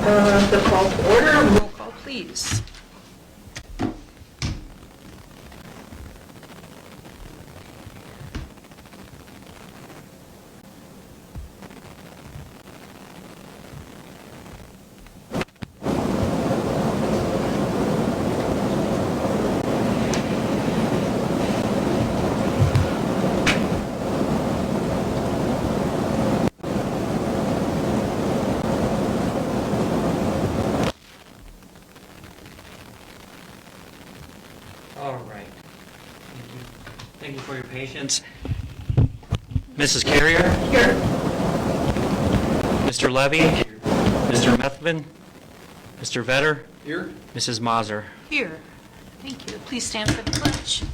The call to order. Roll call, please. All right. Thank you for your patience. Mrs. Carrier? Here. Mr. Levy? Here. Mr. Methvin? Mr. Vetter? Here. Mrs. Mazur? Here. Thank you. Please stand for the pledge.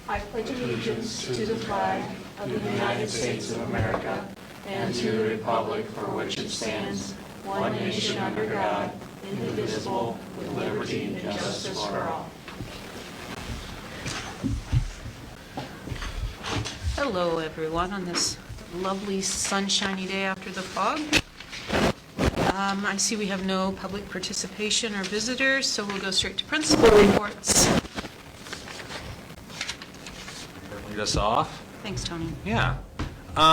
I pledge allegiance to the flag of the United States of America and to the republic for which it stands, one nation under God, indivisible, with liberty and justice for all. Hello, everyone, on this lovely sunshiny day after the fog. I see we have no public participation or visitors, so we'll go straight to principal reports. Lead us off. Thanks, Tony. Yeah.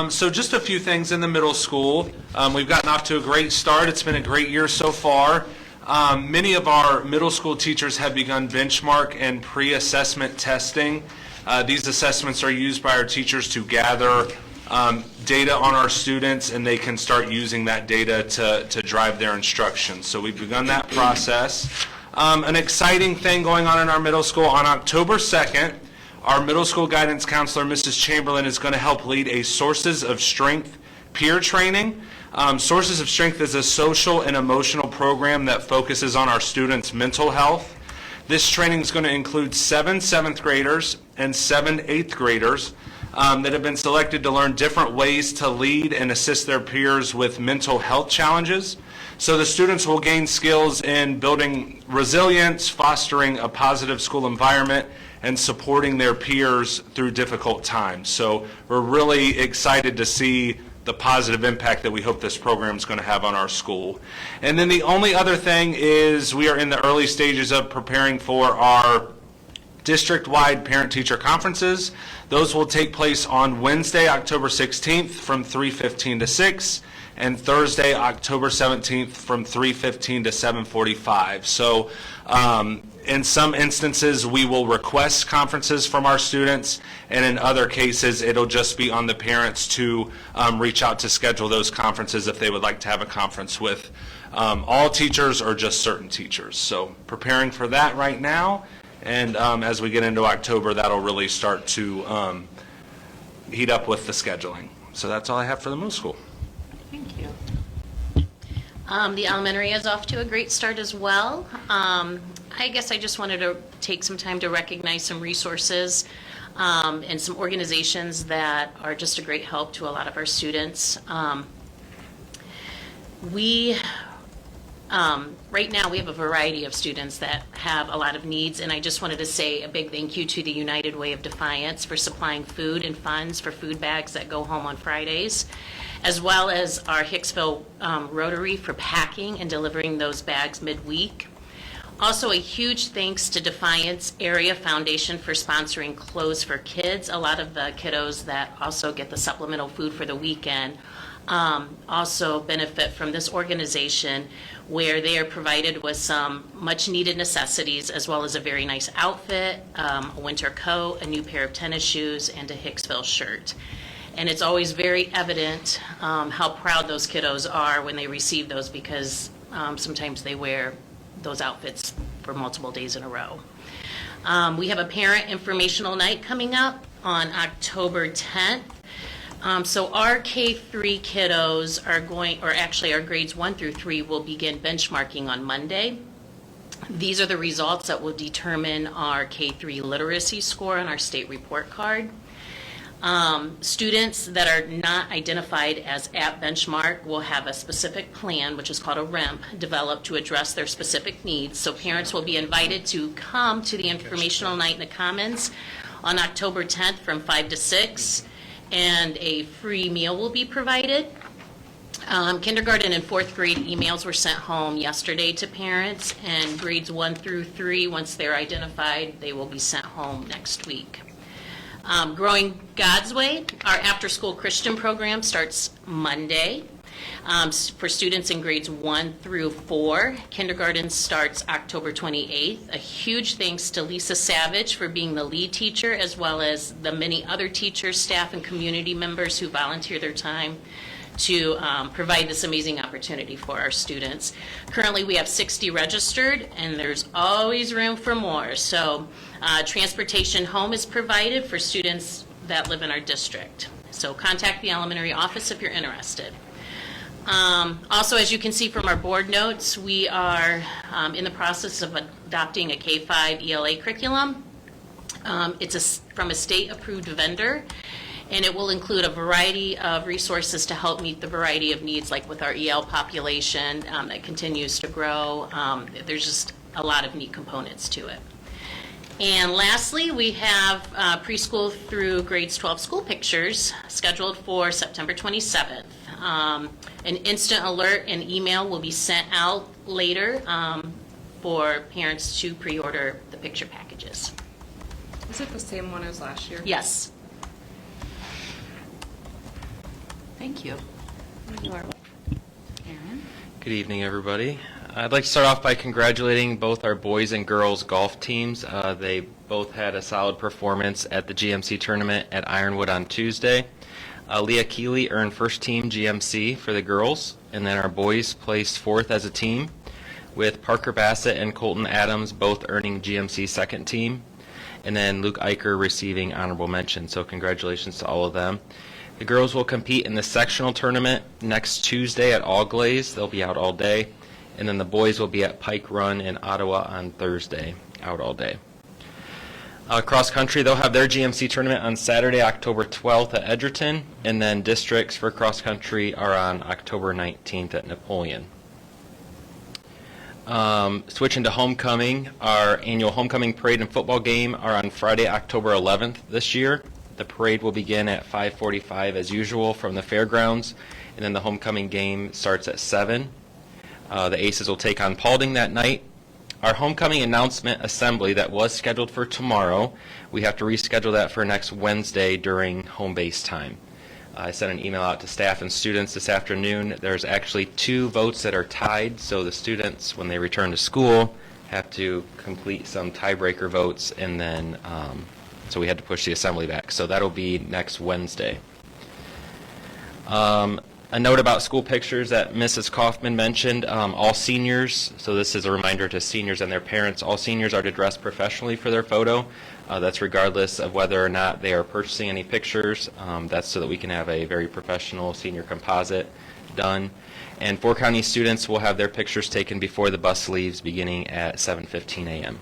So just a few things in the middle school. We've gotten off to a great start. It's been a great year so far. Many of our middle school teachers have begun benchmark and pre-assessment testing. These assessments are used by our teachers to gather data on our students, and they can start using that data to drive their instruction. So we've begun that process. An exciting thing going on in our middle school on October 2nd, our middle school guidance counselor, Mrs. Chamberlain, is going to help lead a Sources of Strength peer training. Sources of Strength is a social and emotional program that focuses on our students' mental health. This training is going to include 7 7th graders and 7 8th graders that have been selected to learn different ways to lead and assist their peers with mental health challenges. So the students will gain skills in building resilience, fostering a positive school environment, and supporting their peers through difficult times. So we're really excited to see the positive impact that we hope this program is going to have on our school. And then the only other thing is we are in the early stages of preparing for our district-wide parent-teacher conferences. Those will take place on Wednesday, October 16th from 3:15 to 6, and Thursday, October 17th from 3:15 to 7:45. So in some instances, we will request conferences from our students, and in other cases, it'll just be on the parents to reach out to schedule those conferences if they would like to have a conference with all teachers or just certain teachers. So preparing for that right now, and as we get into October, that'll really start to heat up with the scheduling. So that's all I have for the middle school. Thank you. The elementary is off to a great start as well. I guess I just wanted to take some time to recognize some resources and some organizations that are just a great help to a lot of our students. Right now we have a variety of students that have a lot of needs, and I just wanted to say a big thank you to the United Way of Defiance for supplying food and funds for food bags that go home on Fridays, as well as our Hicksville Rotary for packing and delivering those bags midweek. Also, a huge thanks to Defiance Area Foundation for sponsoring Clothes for Kids. A lot of the kiddos that also get the supplemental food for the weekend also benefit from this organization, where they are provided with some much needed necessities, as well as a very nice outfit, a winter coat, a new pair of tennis shoes, and a Hicksville shirt. And it's always very evident how proud those kiddos are when they receive those, because sometimes they wear those outfits for multiple days in a row. We have a parent informational night coming up on October 10th. So our K-3 kiddos are going, or actually our grades 1 through 3 will begin benchmarking on Monday. These are the results that will determine our K-3 literacy score on our state report card. Students that are not identified as at benchmark will have a specific plan, which is called a REMP, developed to address their specific needs. So parents will be invited to come to the informational night in the Commons on October 10th from 5 to 6, and a free meal will be provided. Kindergarten and fourth grade emails were sent home yesterday to parents, and grades 1 through 3, once they're identified, they will be sent home next week. Growing God's Way, our after-school Christian program starts Monday. For students in grades 1 through 4, kindergarten starts October 28th. A huge thanks to Lisa Savage for being the lead teacher, as well as the many other teachers, staff, and community members who volunteer their time to provide this amazing opportunity for our students. Currently, we have 60 registered, and there's always room for more. So transportation home is provided for students that live in our district. So contact the elementary office if you're interested. Also, as you can see from our board notes, we are in the process of adopting a K-5 ELA curriculum. It's from a state-approved vendor, and it will include a variety of resources to help meet the variety of needs, like with our EL population that continues to grow. There's just a lot of neat components to it. And lastly, we have preschool through grades 12 school pictures scheduled for September 27th. An instant alert and email will be sent out later for parents to pre-order the picture packages. Is it the same one as last year? Yes. Thank you. You are welcome. Aaron? Good evening, everybody. I'd like to start off by congratulating both our boys and girls golf teams. They both had a solid performance at the GMC tournament at Ironwood on Tuesday. Leah Keeley earned first team GMC for the girls, and then our boys placed fourth as a team, with Parker Bassett and Colton Adams both earning GMC second team, and then Luke Eicher receiving honorable mention. So congratulations to all of them. The girls will compete in the sectional tournament next Tuesday at All Glaze. They'll be out all day. And then the boys will be at Pike Run in Ottawa on Thursday, out all day. Cross country, they'll have their GMC tournament on Saturday, October 12th at Edgerton. And then districts for cross country are on October 19th at Napoleon. Switching to homecoming, our annual homecoming parade and football game are on Friday, October 11th this year. The parade will begin at 5:45 as usual from the fairgrounds, and then the homecoming game starts at 7. The Aces will take on Paulding that night. Our homecoming announcement assembly that was scheduled for tomorrow, we have to reschedule that for next Wednesday during home base time. I sent an email out to staff and students this afternoon. There's actually 2 votes that are tied, so the students, when they return to school, have to complete some tiebreaker votes, and then so we had to push the assembly back. So that'll be next Wednesday. A note about school pictures that Mrs. Kaufman mentioned, all seniors, so this is a reminder to seniors and their parents, all seniors are to dress professionally for their photo. That's regardless of whether or not they are purchasing any pictures. That's so that we can have a very professional senior composite done. And 4 county students will have their pictures taken before the bus leaves beginning at 7:15 a.m.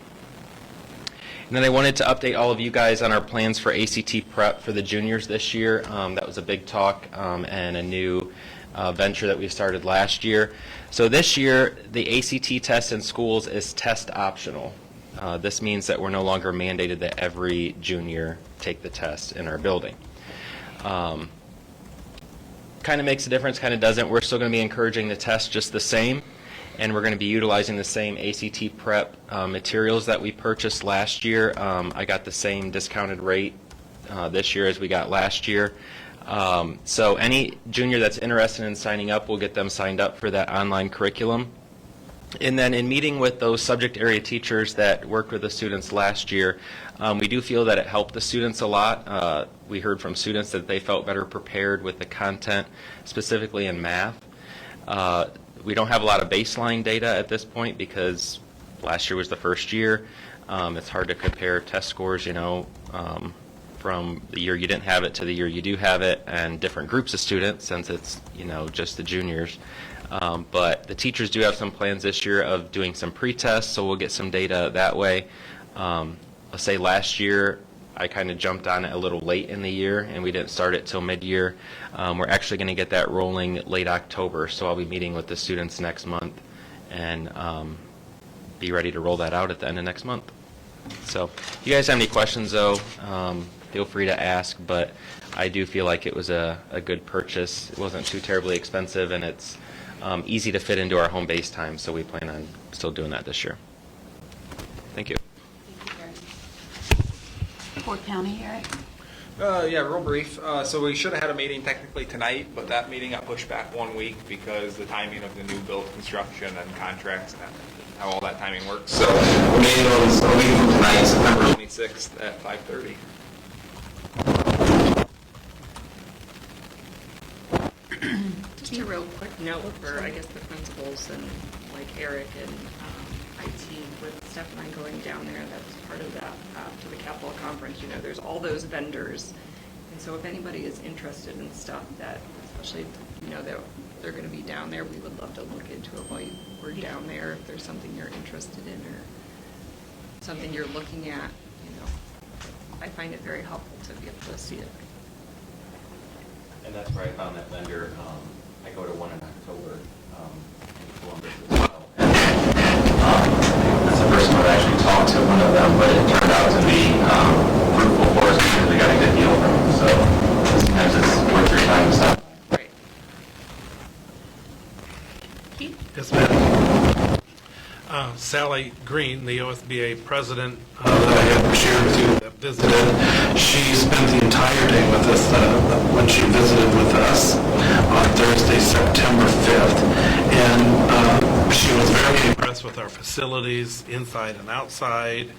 And then I wanted to update all of you guys on our plans for ACT prep for the juniors this year. That was a big talk and a new venture that we started last year. So this year, the ACT test in schools is test optional. This means that we're no longer mandated that every junior take the test in our building. Kind of makes a difference, kind of doesn't. We're still going to be encouraging the test just the same. And we're going to be utilizing the same ACT prep materials that we purchased last year. I got the same discounted rate this year as we got last year. So any junior that's interested in signing up, we'll get them signed up for that online curriculum. And then in meeting with those subject area teachers that worked with the students last year, we do feel that it helped the students a lot. We heard from students that they felt better prepared with the content, specifically in math. We don't have a lot of baseline data at this point because last year was the first year. It's hard to compare test scores, from the year you didn't have it to the year you do have it, and different groups of students since it's, just the juniors. But the teachers do have some plans this year of doing some pre-tests, so we'll get some data that way. Let's say last year, I kind of jumped on it a little late in the year, and we didn't start it till mid-year. We're actually going to get that rolling late October, so I'll be meeting with the students next month and be ready to roll that out at the end of next month. So if you guys have any questions, though, feel free to ask, but I do feel like it was a good purchase. It wasn't too terribly expensive, and it's easy to fit into our home base time, so we plan on still doing that this year. Thank you. Fort County, Eric? Yeah, real brief. So we should have had a meeting technically tonight, but that meeting got pushed back 1 week because the timing of the new build construction and contracts and how all that timing works. So the meeting was a week from tonight, September 26th at 5:30. Just a real quick note for, I guess, the principals and like Eric and IT with Steph and I going down there. That's part of that to the Capitol Conference. You know, there's all those vendors. And so if anybody is interested in stuff that, especially, you know, that they're going to be down there, we would love to look into it while we're down there. If there's something you're interested in or something you're looking at, you know, I find it very helpful to be able to see it. And that's where I found that vendor. I go to one in October in Columbus as well. That's the first time I've actually talked to one of them, but it turned out to be fruitful for us because we got a good deal from them. So sometimes it's worth your time to stop. Right. Yes, ma'am. Sally Green, the OSBA president that I had shared with you that visited, she spent the entire day with us when she visited with us on Thursday, September 5th. And she was very impressed with our facilities inside and outside,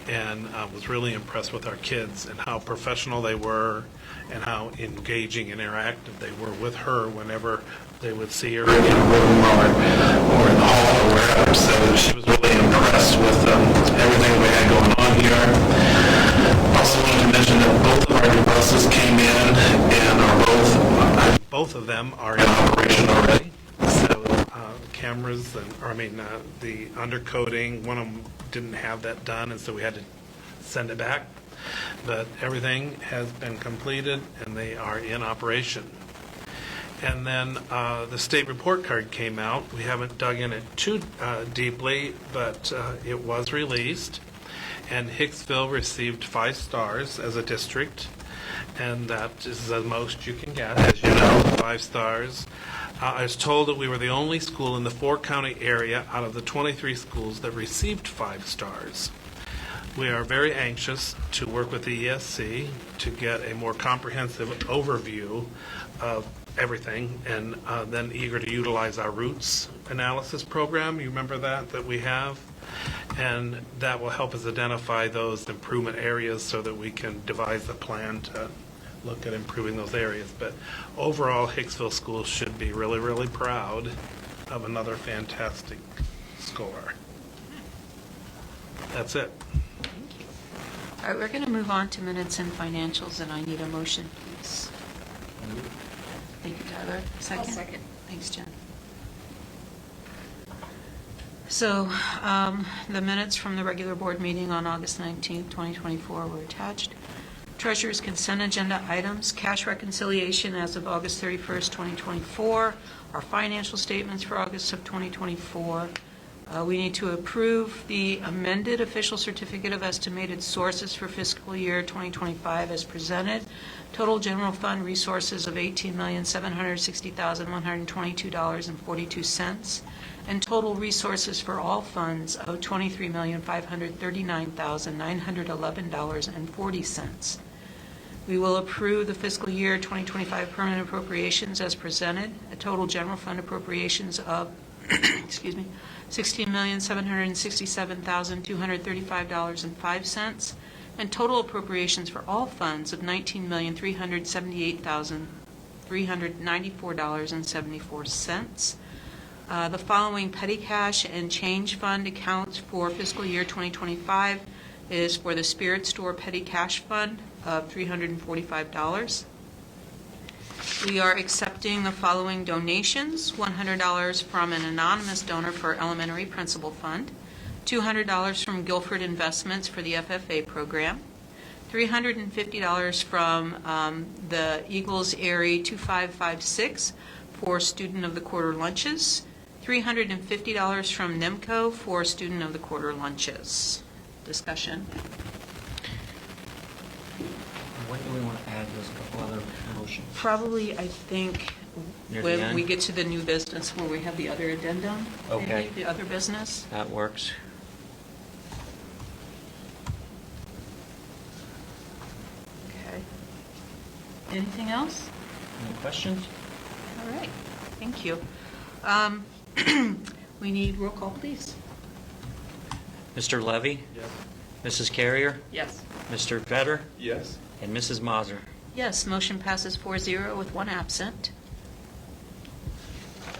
and was really impressed with our kids and how professional they were and how engaging and interactive they were with her whenever they would see her in a room or in the hall or wherever. So she was really impressed with everything we had going on here. Also wanted to mention that both of our new buses came in and are both of them are in operation already. So cameras and, the undercoating, one of them didn't have that done, and so we had to send it back. But everything has been completed and they are in operation. And then the state report card came out. We haven't dug in it too deeply, but it was released. And Hicksville received 5 stars as a district, and that is the most you can get, as you know, 5 stars. I was told that we were the only school in the 4-county area out of the 23 schools that received 5 stars. We are very anxious to work with the ESC to get a more comprehensive overview of everything, and then eager to utilize our roots analysis program. You remember that we have? And that will help us identify those improvement areas so that we can devise a plan to look at improving those areas. But overall, Hicksville schools should be really, really proud of another fantastic score. That's it. All right, we're going to move on to minutes and financials, and I need a motion, please. Thank you, Tyler. Second? I'll second. Thanks, Jen. So the minutes from the regular board meeting on August 19th, 2024 were attached. Treasurer's consent agenda items, cash reconciliation as of August 31st, 2024, our financial statements for August of 2024. We need to approve the amended official certificate of estimated sources for fiscal year 2025 as presented. Total general fund resources of $18,760,122.42, and total resources for all funds of $23,539,911.40. We will approve the fiscal year 2025 permanent appropriations as presented. A total general fund appropriations of $16,767,235.05, and total appropriations for all funds of $19,378,394.74. The following petty cash and change fund accounts for fiscal year 2025 is for the Spirit Store Petty Cash Fund of $345. We are accepting the following donations: $100 from an anonymous donor for Elementary Principal Fund, $200 from Guilford Investments for the FFA program, $350 from the Eagles Airy 2556 for Student of the Quarter lunches, $350 from NIMCO for Student of the Quarter lunches. Discussion. What do we want to add? There's a couple other motions. Probably, I think, Near the when end? we get to the new business where we have the other addendum. Okay. maybe, The other business. That works. Okay. Anything else? Any questions? All right, thank you. We need roll call, please. Mr. Levy? Yes. Mrs. Carrier? Yes. Mr. Vetter? Yes. And Mrs. Mazur? Yes, motion passes 4-0 with one absent.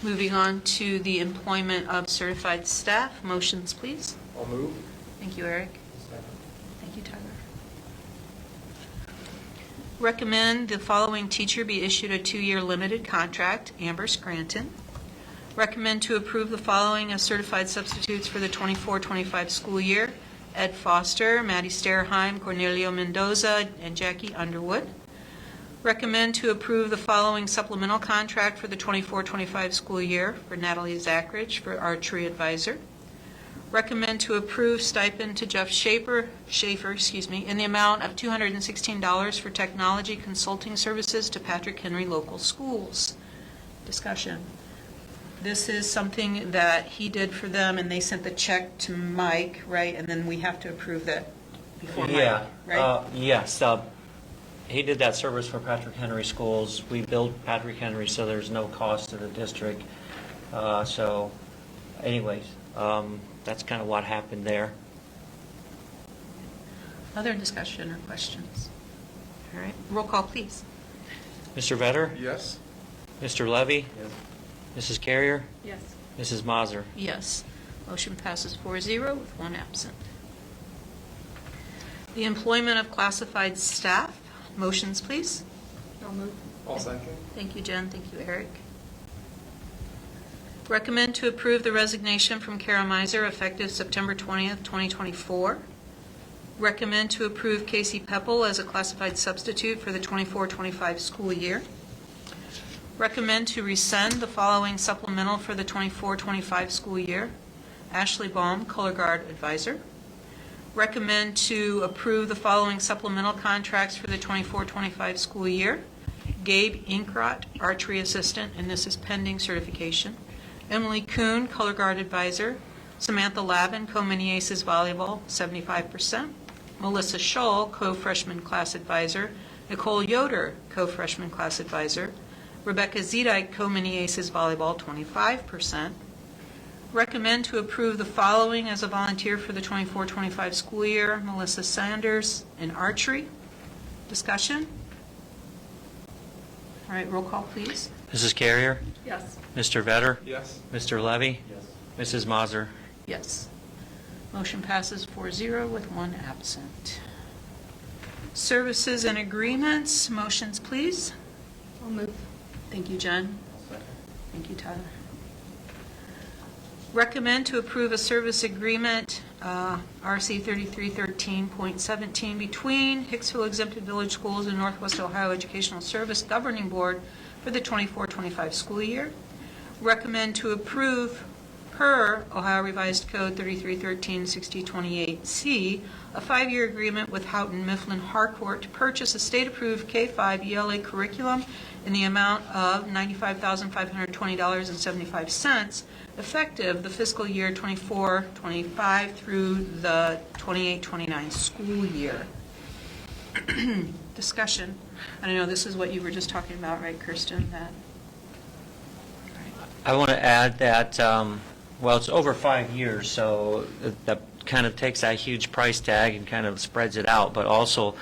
Moving on to the employment of certified staff. Motions, please. I'll move. Thank you, Eric. Thank you, Tyler. Recommend the following teacher be issued a 2-year limited contract, Amber Scranton. Recommend to approve the following as certified substitutes for the 24-25 school year, Ed Foster, Maddie Sterheim, Cornelio Mendoza, and Jackie Underwood. Recommend to approve the following supplemental contract for the 24-25 school year for Natalie Zachridge for archery advisor. Recommend to approve stipend to Jeff Schaefer, in the amount of $216 for technology consulting services to Patrick Henry Local Schools. Discussion. This is something that he did for them, and they sent the check to Mike, right? And then we have to approve that before Mike, right? Yes. He did that service for Patrick Henry Schools. We billed Patrick Henry, so there's no cost to the district. So anyways, that's kind of what happened there. Other discussion or questions? All right, roll call, please. Mr. Vetter? Yes. Mr. Levy? Yes. Mrs. Carrier? Yes. Mrs. Mazur? Yes. Motion passes 4-0 with one absent. The employment of classified staff. Motions, please. I'll move. I'll second. Thank you, Jen. Thank you, Eric. Recommend to approve the resignation from Kara Miser effective September 20th, 2024. Recommend to approve Casey Peppel as a classified substitute for the 24-25 school year. Recommend to rescind the following supplemental for the 24-25 school year. Ashley Baum, color guard advisor. Recommend to approve the following supplemental contracts for the 24-25 school year. Gabe Inkrot, archery assistant, and this is pending certification. Emily Kuhn, color guard advisor. Samantha Lavin, co-mini aces volleyball, 75%. Melissa Scholl, co-freshman class advisor. Nicole Yoder, co-freshman class advisor. Rebecca Zedike, co-mini aces volleyball, 25%. Recommend to approve the following as a volunteer for the 24-25 school year. Melissa Sanders in archery. Discussion? All right, roll call, please. Mrs. Carrier? Yes. Mr. Vetter? Yes. Mr. Levy? Yes. Mrs. Mazur? Yes. Motion passes 4-0 with one absent. Services and agreements. Motions, please. I'll move. Thank you, Jen. Thank you, Tyler. Recommend to approve a service agreement, RC 3313.17, between Hicksville Exempted Village Schools and Northwest Ohio Educational Service Governing Board for the 24-25 school year. Recommend to approve, per Ohio Revised Code 3313-6028C, a 5-year agreement with Houghton Mifflin Harcourt to purchase a state-approved K-5 ELA curriculum in the amount of $95,520.75, effective the fiscal year 24-25 through the 28-29 school year. Discussion. I know this is what you were just talking about, right, Kirsten? I want to add that, well, it's over 5 years, so that kind of takes that huge price tag and kind of spreads it out. But also,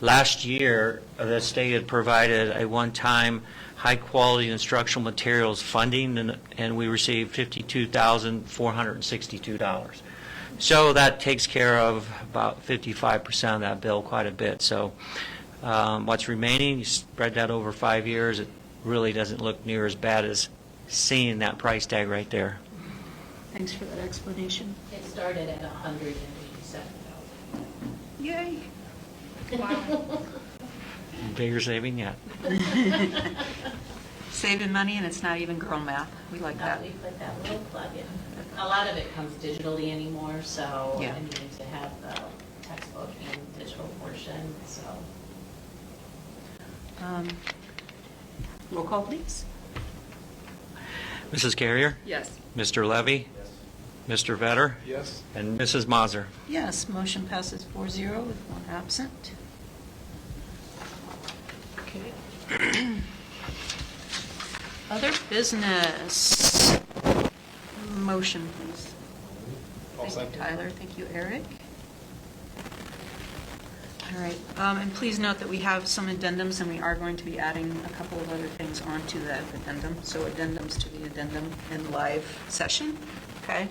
last year, the state had provided a one-time high-quality instructional materials funding, and we received $52,462. So that takes care of about 55% of that bill, quite a bit. So what's remaining, you spread that over 5 years, it really doesn't look near as bad as seeing that price tag right there. Thanks for that explanation. It started at $187,000. Yay. Bigger saving yet. Saving money, and it's not even girl math. We like that. We put that little plug in. A lot of it comes digitally anymore, so Yeah. I need to have the textbook and digital portion, so. Roll call, please. Mrs. Carrier? Yes. Mr. Levy? Mr. Vetter? Yes. And Mrs. Mazur? Yes, motion passes 4-0 with one absent. Okay. Other business. Motion, please. Thank you, Tyler. Thank you, Eric. All right, and please note that we have some addendums, and we are going to be adding a couple of other things onto that addendum. So addendums to the addendum in live session, okay?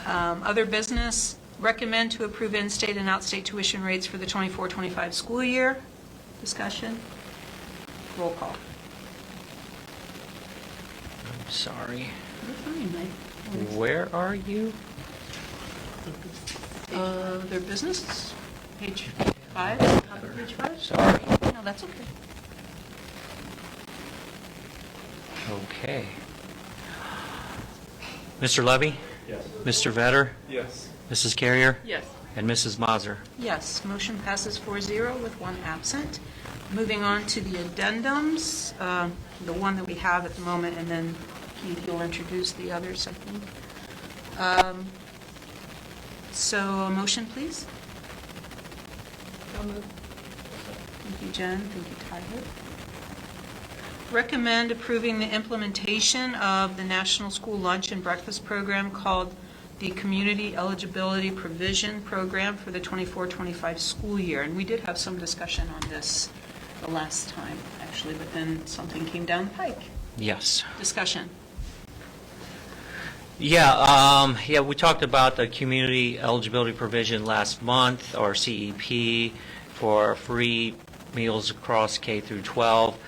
Other business, recommend to approve in-state and out-state tuition rates for the 24-25 school year. Discussion? Roll call. I'm sorry. You're fine, Mike. Where are you? Their business, page 5, top of page 5? Sorry. No, that's okay. Okay. Mr. Levy? Yes. Mr. Vetter? Yes. Mrs. Carrier? Yes. And Mrs. Mazur? Yes, motion passes 4-0 with one absent. Moving on to the addendums, the one that we have at the moment, and then Keith, you'll introduce the others, I think. So a motion, please. Thank you, Jen. Thank you, Tyler. Recommend approving the implementation of the National School Lunch and Breakfast Program called the Community Eligibility Provision Program for the 24-25 school year. And we did have some discussion on this the last time, actually, but then something came down the pike. Yes. Discussion. Yeah, we talked about the community eligibility provision last month, or CEP, for free meals across K through 12.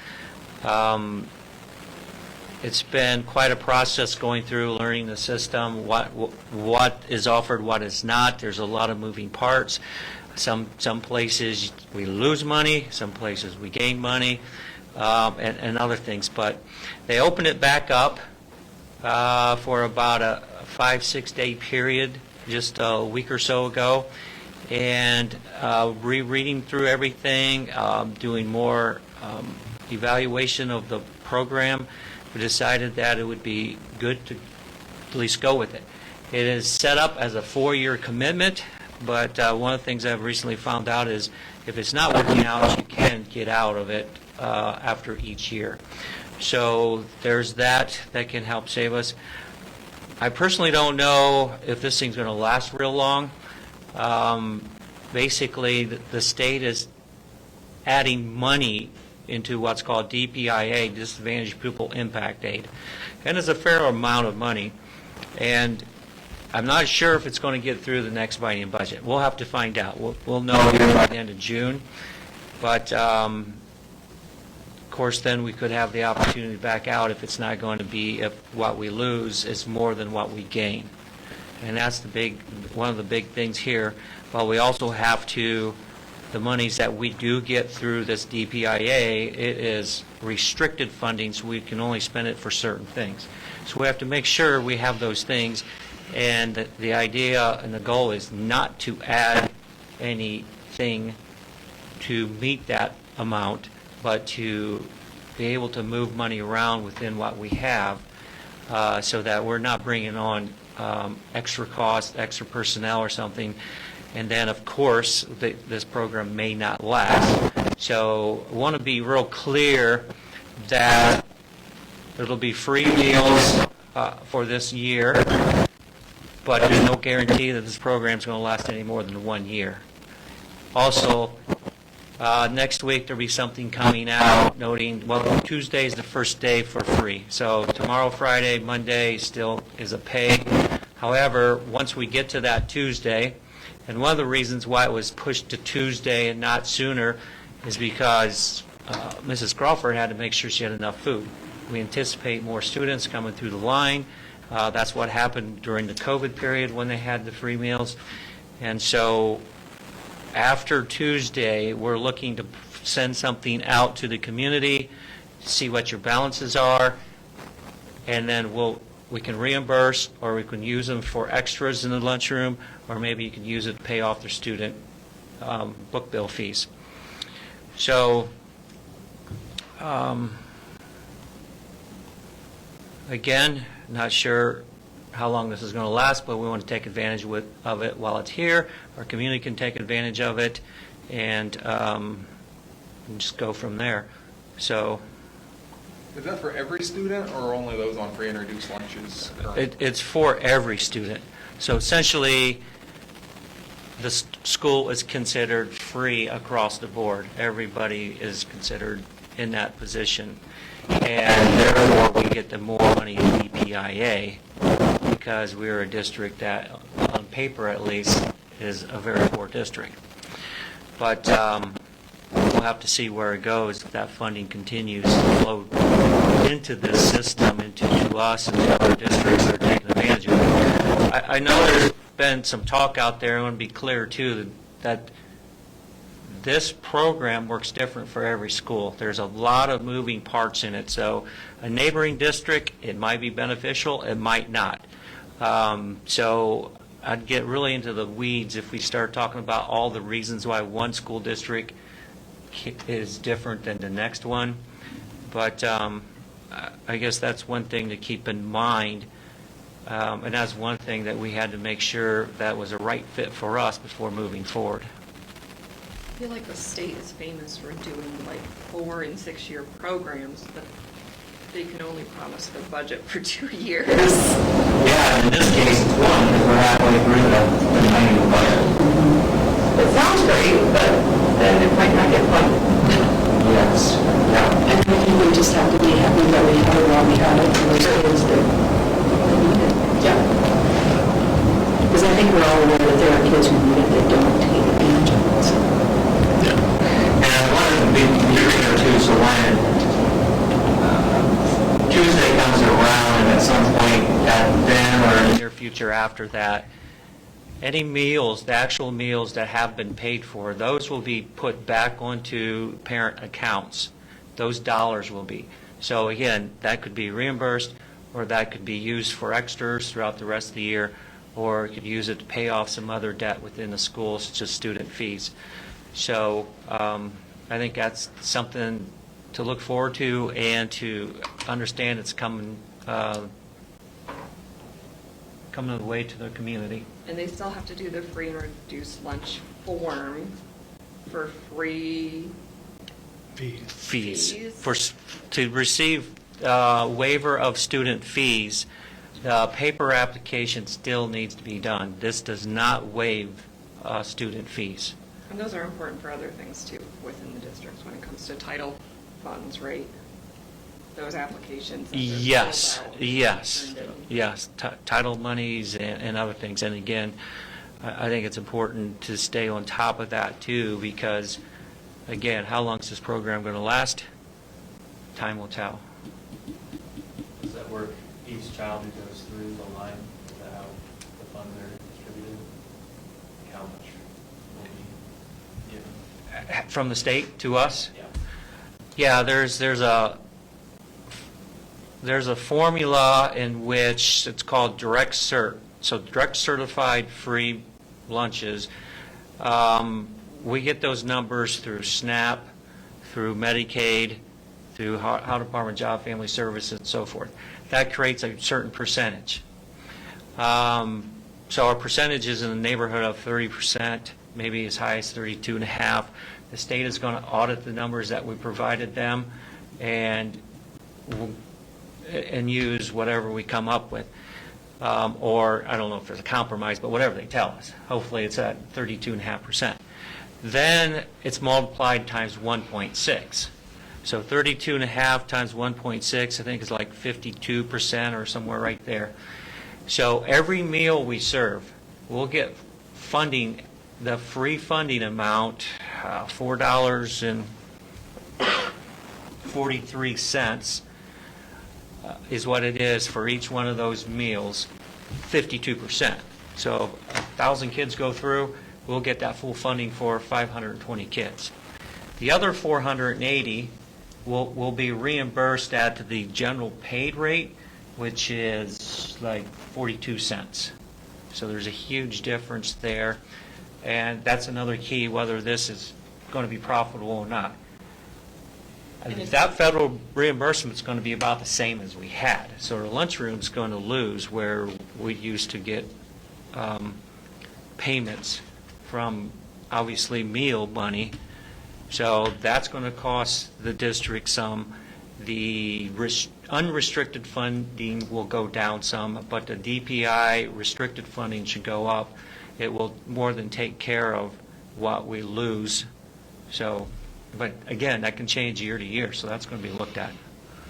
It's been quite a process going through, learning the system, what is offered, what is not. There's a lot of moving parts. Some places we lose money, some places we gain money, and other things. But they opened it back up for about a 5-6 day period just a week or so ago, and rereading through everything, doing more evaluation of the program, we decided that it would be good to at least go with it. It is set up as a 4-year commitment, but one of the things I've recently found out is if it's not working out, you can get out of it after each year. So there's that can help save us. I personally don't know if this thing's going to last real long. Basically, the state is adding money into what's called DPIA, Disadvantaged Pupil Impact Aid. And it's a fair amount of money. And I'm not sure if it's going to get through the next biennium budget. We'll have to find out. We'll know here by the end of June. But of course, then we could have the opportunity to back out if it's not going to be, if what we lose is more than what we gain. And that's one of the big things here. But we also have to, the monies that we do get through this DPIA, it is restricted funding, so we can only spend it for certain things. So we have to make sure we have those things. And the idea and the goal is not to add anything to meet that amount, but to be able to move money around within what we have, so that we're not bringing on extra cost, extra personnel or something. And then, of course, this program may not last. So I want to be real clear that it'll be free meals for this year, but there's no guarantee that this program is going to last any more than 1 year. Also, next week there'll be something coming out noting, well, Tuesday is the first day for free. So tomorrow, Friday, Monday still is a pay. However, once we get to that Tuesday, and one of the reasons why it was pushed to Tuesday and not sooner is because Mrs. Crawford had to make sure she had enough food. We anticipate more students coming through the line. That's what happened during the COVID period when they had the free meals. And so after Tuesday, we're looking to send something out to the community, see what your balances are, and then we can reimburse, or we can use them for extras in the lunchroom, or maybe you can use it to pay off their student book bill fees. So, again, not sure how long this is going to last, but we want to take advantage of it while it's here. Our community can take advantage of it, and just go from there. So Is that for every student or only those on free and reduced lunches? it's for every student. So essentially, the school is considered free across the board. Everybody is considered in that position. And therefore, we get the more money in EPIA because we're a district that, on paper at least, is a very poor district. But we'll have to see where it goes if that funding continues to flow into this system, into us and the other districts that are taking advantage of it. I know there's been some talk out there, I want to be clear too, that this program works different for every school. There's a lot of moving parts in it. So a neighboring district, it might be beneficial, it might not. So I'd get really into the weeds if we start talking about all the reasons why one school district is different than the next one. But I guess that's one thing to keep in mind. And that's one thing that we had to make sure that was a right fit for us before moving forward. I feel like the state is famous for doing like 4- and 6-year programs, but they can only promise the budget for 2 years. Yeah, in this case, it's one, because we're halfway through the annual budget. It sounds great, but then it might not get funded. Yes, yeah. And I think we just have to be happy that we have it while we have it for those kids that need it. Yeah. Because I think we're all aware that there are kids who need it that don't take advantage of it. So. And one of the big contributor too, so when Tuesday comes around and at some point then or in the near future after that, any meals, the actual meals that have been paid for, those will be put back onto parent accounts. Those dollars will be. So again, that could be reimbursed, or that could be used for extras throughout the rest of the year, or you could use it to pay off some other debt within the school, such as student fees. So I think that's something to look forward to and to understand it's coming the way to the community. And they still have to do the free and reduced lunch form for free Fees. Fees? To receive waiver of student fees, the paper application still needs to be done. This does not waive student fees. And those are important for other things too within the districts when it comes to title funds, right? Those applications. as they're Yes, filled out, yes, turned in. yes, title monies and other things. And again, I think it's important to stay on top of that too, because again, how long is this program going to last? Time will tell. Does that work each child who goes through the line, is that how the funds are distributed? Like how much will be given? From the state to us? Yeah. Yeah, there's a formula in which it's called direct cert. So direct certified free lunches. We get those numbers through SNAP, through Medicaid, through Ohio Department of Job, Family Services, and so forth. That creates a certain percentage. So our percentage is in the neighborhood of 30%, maybe as high as 32.5%. The state is going to audit the numbers that we provided them and use whatever we come up with. Or I don't know if there's a compromise, but whatever they tell us. Hopefully it's at 32.5%. Then it's multiplied times 1.6. So 32.5 times 1.6, I think is like 52% or somewhere right there. So every meal we serve, we'll get funding, the free funding amount, $4.43 is what it is for each one of those meals, 52%. So 1,000 kids go through, we'll get that full funding for 520 kids. The other 480 will be reimbursed at the general paid rate, which is like 42 cents. So there's a huge difference there. And that's another key, whether this is going to be profitable or not. That federal reimbursement's going to be about the same as we had. So the lunchroom's going to lose where we used to get payments from, obviously, meal money. So that's going to cost the district some. The unrestricted funding will go down some, but the DPI restricted funding should go up. It will more than take care of what we lose. So, but again, that can change year to year, so that's going to be looked at.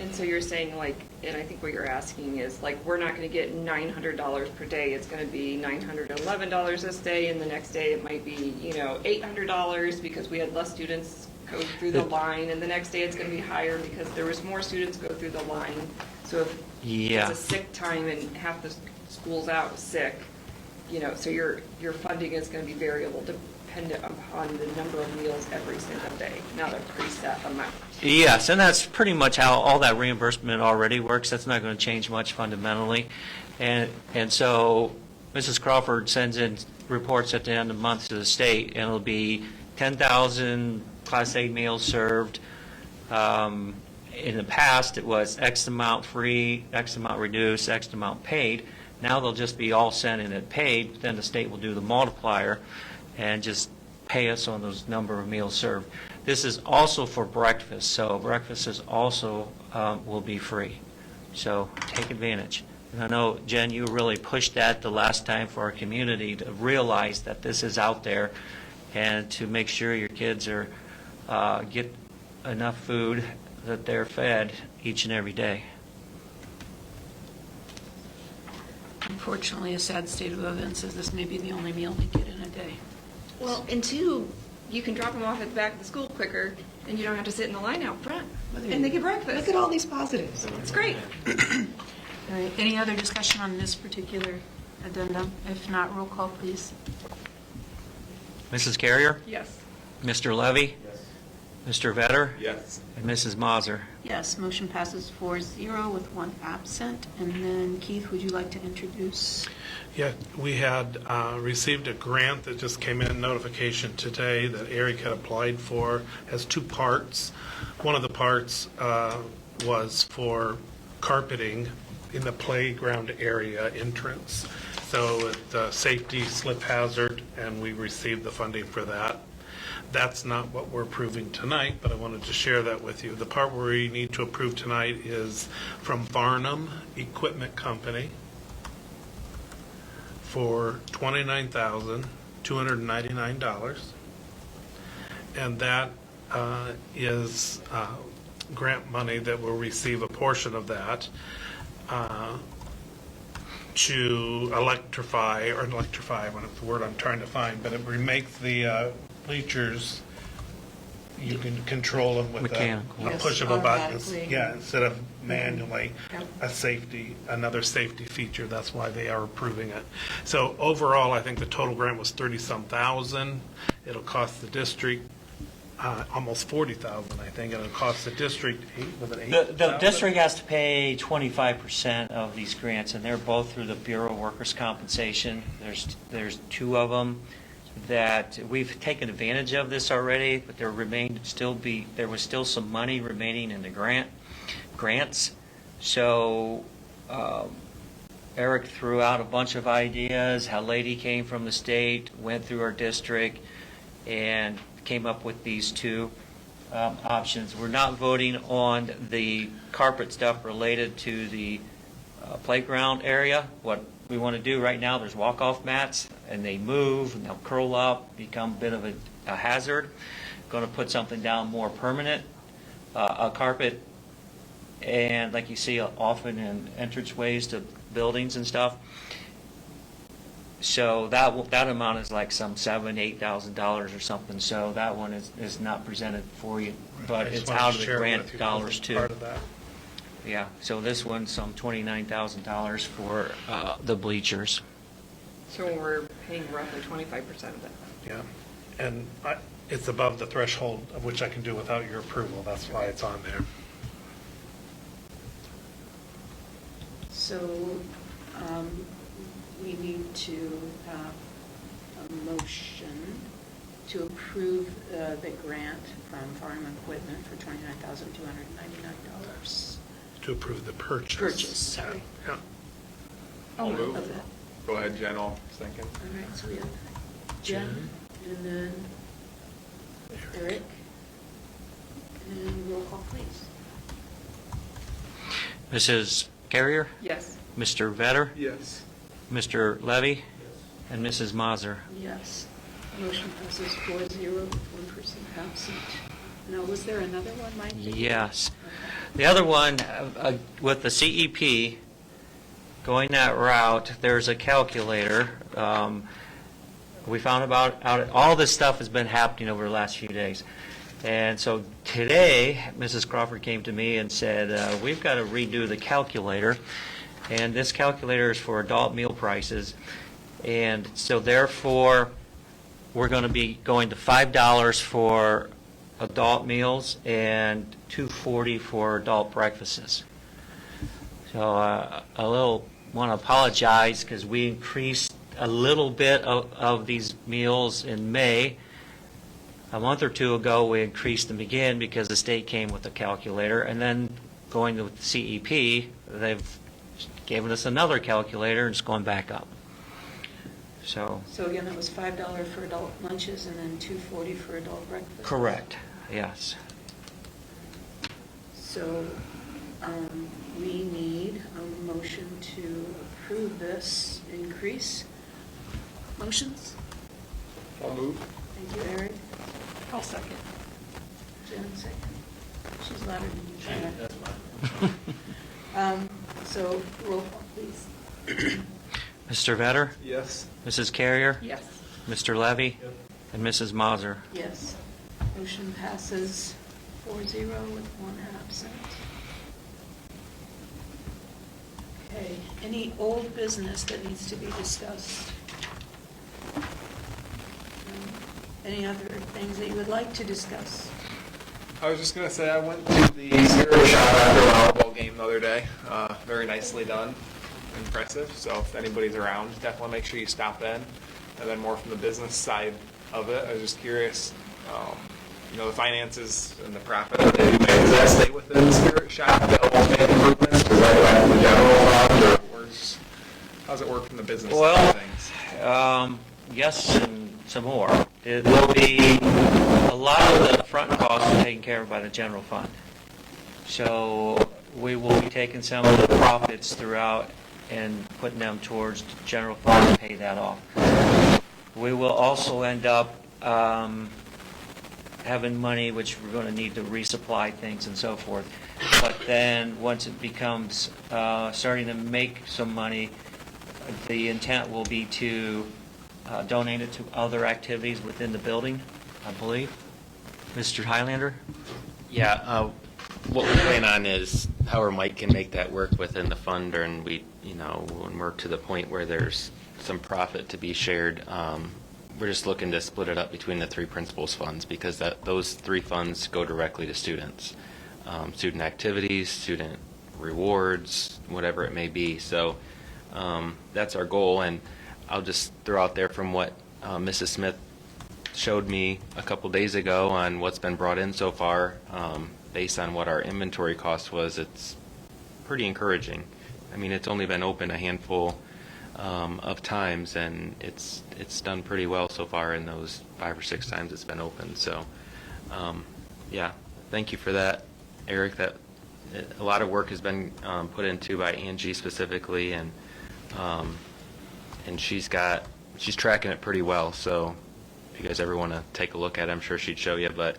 And so you're saying like, and I think what you're asking is like, we're not going to get $900 per day. It's going to be $911 this day, and the next day it might be, $800 because we had less students go through the line, and the next day it's going to be higher because there was more students go through the line. So if it's a sick time and half the school's out sick, so your funding is going to be variable dependent upon the number of meals every single day, not a preset amount. Yes, and that's pretty much how all that reimbursement already works. That's not going to change much fundamentally. And so Mrs. Crawford sends in reports at the end of the month to the state, and it'll be 10,000 Class A meals served. In the past, it was X amount free, X amount reduced, X amount paid. Now they'll just be all sent in and paid. Then the state will do the multiplier and just pay us on those number of meals served. This is also for breakfast, so breakfast is also will be free. So take advantage. And I know, Jen, you really pushed that the last time for our community to realize that this is out there and to make sure your kids are get enough food that they're fed each and every day. Unfortunately, a sad state of events is this may be the only meal they get in a day. Well, and two, you can drop them off at the back of the school quicker, and you don't have to sit in the line out front. And they get breakfast. Look at all these positives. It's great. All right, any other discussion on this particular addendum? If not, roll call, please. Mrs. Carrier? Yes. Mr. Levy? Yes. Mr. Vetter? Yes. And Mrs. Mazur? Yes, motion passes 4-0 with one absent. And then, Keith, would you like to introduce? Yeah, we had received a grant that just came in, notification today that Eric had applied for, has two parts. One of the parts was for carpeting in the playground area entrance. So it's a safety slip hazard, and we received the funding for that. That's not what we're approving tonight, but I wanted to share that with you. The part where we need to approve tonight is from Farnham Equipment Company for $29,299. And that is grant money that will receive a portion of that to electrify, what is the word I'm trying to find, but it makes the bleachers, you can control them with a Mechanical. push of a button. Automatically. Yeah, instead of manually, Yep. another safety feature. That's why they are approving it. So overall, I think the total grant was 30-some thousand. It'll cost the district almost 40,000, I think. It'll cost the district The district has to pay 25% of these grants, and they're both through the Bureau of Workers' Compensation. There's two of them that we've taken advantage of this already, but there was still some money remaining in the grants. So Eric threw out a bunch of ideas. How lady came from the state, went through our district, and came up with these two options. We're not voting on the carpet stuff related to the playground area. What we want to do right now, there's walk-off mats, and they move, and they'll curl up, become a bit of a hazard. Going to put something down more permanent, a carpet, and like you see often in entranceways to buildings and stuff. So that amount is like some $7,000-8,000 or something. So that one is not presented for you, but it's out of the grant dollars too. Part of that. Yeah. So this one's some $29,000 for the bleachers. So we're paying roughly 25% of that. Yeah, and it's above the threshold of which I can do without your approval. That's why it's on there. So we need to have a motion to approve the grant from Farm Equipment for $29,299. To approve the purchase. Purchase, sorry. Yeah. I'll move. Of that. Go ahead, Jen, I was thinking. All right, so we have Jen, and then Eric. And roll call, please. Mrs. Carrier, Yes. Mr. Vetter, Yes. Mr. Levy, and Mrs. Mazur. Yes. Motion passes 4-0 with one person absent. Now, was there another one, Mike? Yes. Okay. The other one, with the CEP, going that route, there's a calculator. We found out all this stuff has been happening over the last few days. And so today, Mrs. Crawford came to me and said, we've got to redo the calculator. And this calculator is for adult meal prices. And so therefore, we're going to be going to $5 for adult meals and $2.40 for adult breakfasts. So want to apologize because we increased a little bit of these meals in May. A month or two ago, we increased them again because the state came with a calculator. And then going to the CEP, they've given us another calculator and it's going back up. So again, that was $5 for adult lunches and then $2.40 for adult breakfast? correct, yes. So we need a motion to approve this increase. Motions? I'll move. Thank you, Eric. I'll second. Jen, second. She's louder than you, Jenna. That's fine. So roll call, please. Mr. Vetter, Yes. Mrs. Carrier, Yes. Mr. Levy, Yep. and Mrs. Mazur. Yes. Motion passes 4-0 with one absent. Okay, any old business that needs to be discussed? Any other things that you would like to discuss? I was just gonna say, I went to the spirit shop after a volleyball game the other day. Very nicely done, impressive. So if anybody's around, definitely make sure you stop in. And then more from the business side of it, I was just curious, the finances and the profit that they make, does that stay within the spirit shop? They'll make improvements? Does that go back to the general fund, or how's it work from the business side Well, of things? yes, and some more. It will be, a lot of the front costs are taken care of by the general fund. So we will be taking some of the profits throughout and putting them towards the general fund to pay that off. We will also end up having money, which we're going to need to resupply things and so forth. But then, once it becomes starting to make some money, the intent will be to donate it to other activities within the building, I believe. Mr. Highlander? Yeah, what we plan on is however Mike can make that work within the fund, and we, when we're to the point where there's some profit to be shared, we're just looking to split it up between the three principals funds, because those three funds go directly to students. Student activities, student rewards, whatever it may be. So that's our goal, and I'll just throw out there from what Mrs. Smith showed me a couple days ago on what's been brought in so far. Based on what our inventory cost was, it's pretty encouraging. I mean, it's only been open a handful of times, and it's done pretty well so far in those 5 or 6 times it's been open. So, yeah, thank you for that, Eric. A lot of work has been put into by Angie specifically, and she's tracking it pretty well. So, if you guys ever want to take a look at it, I'm sure she'd show you. But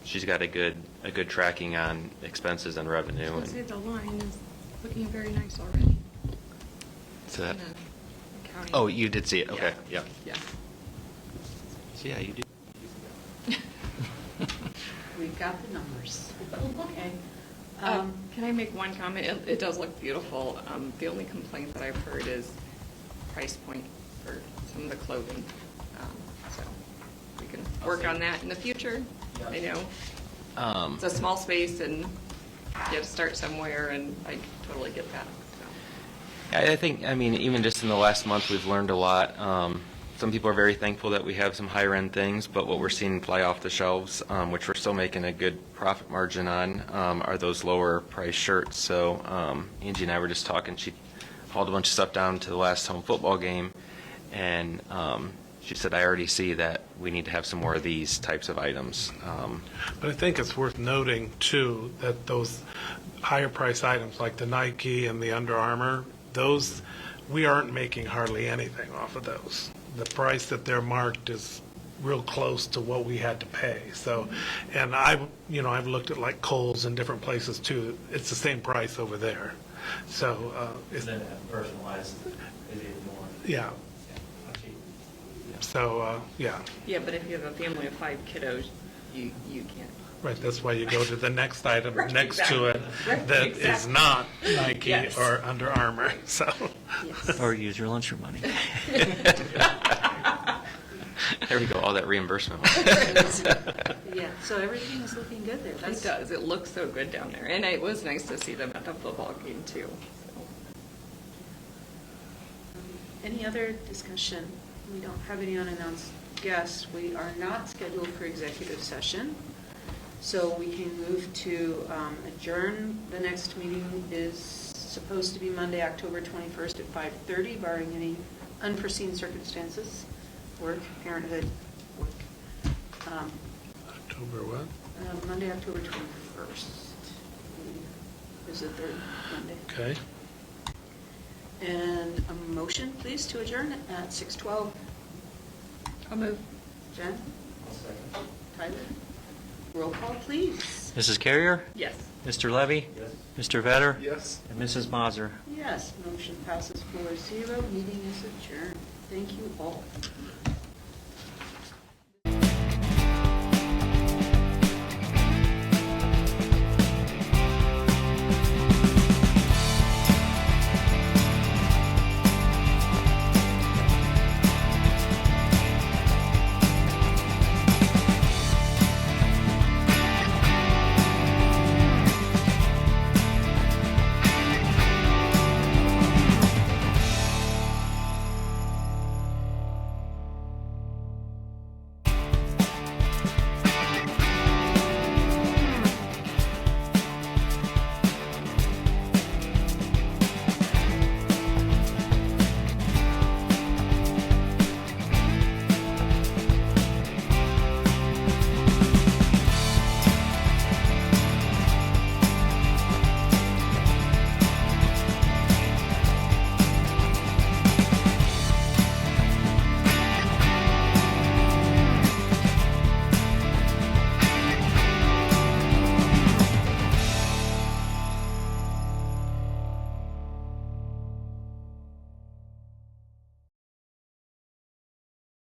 she's got a good tracking on expenses and revenue. I would say the line is looking very nice already. So that, In the accounting. oh, you did see it. Okay, yeah. Yeah. So yeah, you did. We've got the numbers. Okay. Can I make one comment? It does look beautiful. The only complaint that I've heard is price point for some of the clothing. So we can work on that in the future. I know it's a small space and you have to start somewhere, and I totally get that. So. I think, even just in the last month, we've learned a lot. some people are very thankful that we have some higher-end things, but what we're seeing fly off the shelves, which we're still making a good profit margin on, are those lower-priced shirts. So Angie and I were just talking. She hauled a bunch of stuff down to the last home football game, and she said, I already see that we need to have some more of these types of items. But I think it's worth noting, too, that those higher-priced items, like the Nike and the Under Armour, those, we aren't making hardly anything off of those. The price that they're marked is real close to what we had to pay. So, and I've looked at like Kohl's and different places too. It's the same price over there. So, And then have personalized, is even more. yeah. Not cheap. So, yeah. Yeah, but if you have a family of 5 kiddos, you can't. Right, that's why you go to the next item Right, next to it exactly. that is Exactly. not Nike Yes. or Under Armour. So, Yes. Or use your lunchroom money. There we go, all that reimbursement. Yeah, so everything is looking good there. It That's does. It looks so good down there. And it was nice to see them at the football game, too. So. Any other discussion? We don't have any unannounced guests. We are not scheduled for executive session, so we can move to adjourn. The next meeting is supposed to be Monday, October 21st at 5:30, barring any unforeseen circumstances, work, parenthood, work. October what? Monday, October 21st is the third Monday. Okay. And a motion, please, to adjourn at 6:12. I'll move. Jen? I'll second. Tyler? Roll call, please. Mrs. Carrier? Yes. Mr. Levy? Yes. Mr. Vetter? Yes. And Mrs. Mazur? Yes, motion passes 4-0. Meeting is adjourned. Thank you all.